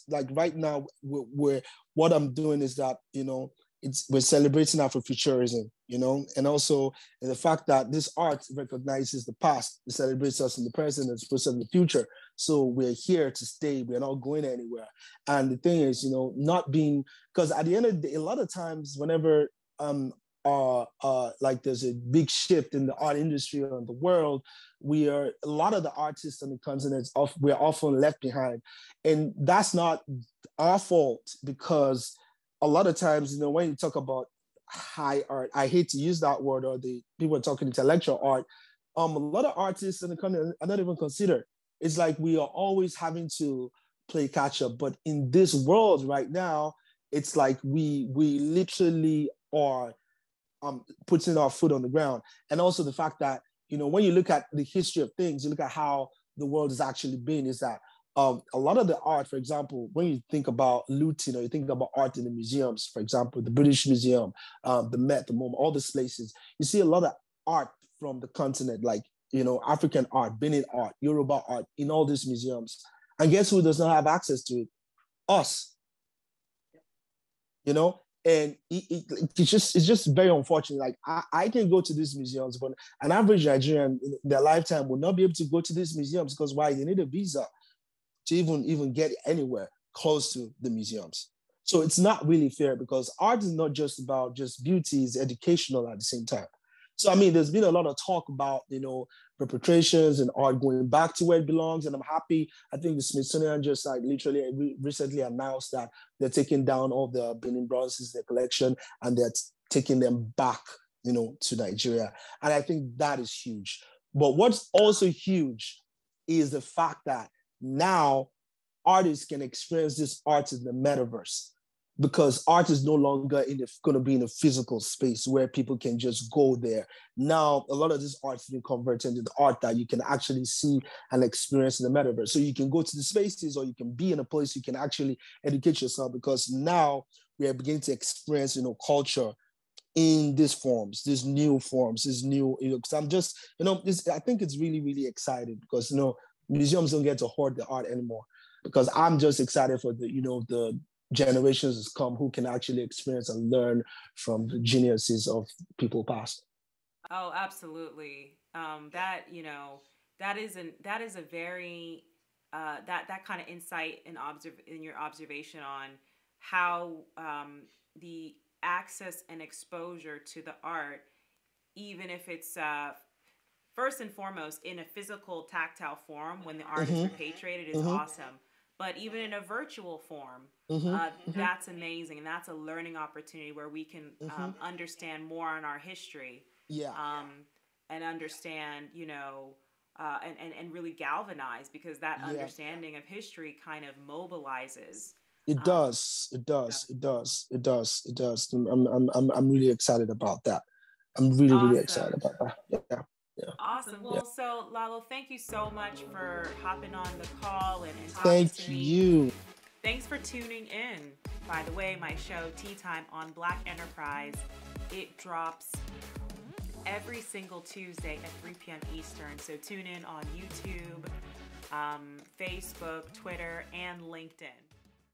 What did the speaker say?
like right now, we're what I'm doing is that, you know, we're celebrating Afro-Futurism, you know, and also the fact that this art recognizes the past, it celebrates us in the present, and puts us in the future. So we're here to stay. We're not going anywhere. And the thing is, you know, not being, because at the end of the day, a lot of times whenever like there's a big shift in the art industry around the world, a lot of the artists on the continent, we're often left behind. And that's not our fault, because a lot of times, you know, when you talk about high art, I hate to use that word, or the people are talking intellectual art, a lot of artists in the country are not even considered. It's like we are always having to play catch up. But in this world right now, it's like we literally are putting our foot on the ground. And also the fact that, you know, when you look at the history of things, you look at how the world has actually been, is that a lot of the art, for example, when you think about looting, or you think about art in the museums, for example, the British Museum, the Met, the MoMA, all these places, you see a lot of art from the continent, like, you know, African art, Benin art, Yoruba art in all these museums. And guess who does not have access to it? Us. You know, and it's just very unfortunate. Like I can go to these museums, but an average Nigerian in their lifetime will not be able to go to these museums, because why? They need a visa to even get anywhere close to the museums. So it's not really fair, because art is not just about just beauty, it's educational at the same time. So, I mean, there's been a lot of talk about, you know, perpetrations and art going back to where it belongs. And I'm happy. I think the Smithsonian just like literally recently announced that they're taking down all the Benin bronzes, their collection, and they're taking them back, you know, to Nigeria. And I think that is huge. But what's also huge is the fact that now artists can experience this art in the metaverse, because art is no longer going to be in a physical space where people can just go there. Now, a lot of this art has been converted into art that you can actually see and experience in the metaverse. So you can go to the spaces, or you can be in a place you can actually educate yourself, because now we are beginning to experience, you know, culture in these forms, these new forms, these new, you know, because I'm just, you know, I think it's really, really exciting, because, you know, museums don't get to hoard the art anymore, because I'm just excited for the, you know, the generations to come who can actually experience and learn from the geniuses of people past. Oh, absolutely. That, you know, that is a very that kind of insight and in your observation on how the access and exposure to the art, even if it's first and foremost in a physical tactile form when the art is repatriated, is awesome. But even in a virtual form, that's amazing. And that's a learning opportunity where we can understand more on our history. Yeah. And understand, you know, and really galvanize, because that understanding of history kind of mobilizes. It does. It does. It does. It does. It does. I'm really excited about that. I'm really, really excited Awesome. about that. Yeah. Yeah. Awesome. Yeah. Well, so Lalo, thank you so much for hopping on the call and talking Thank to me. you. Thanks for tuning in. By the way, my show, Tea Time on Black Enterprise, it drops every single Tuesday at 3 p.m. Eastern. So tune in on YouTube, Facebook, Twitter, and LinkedIn.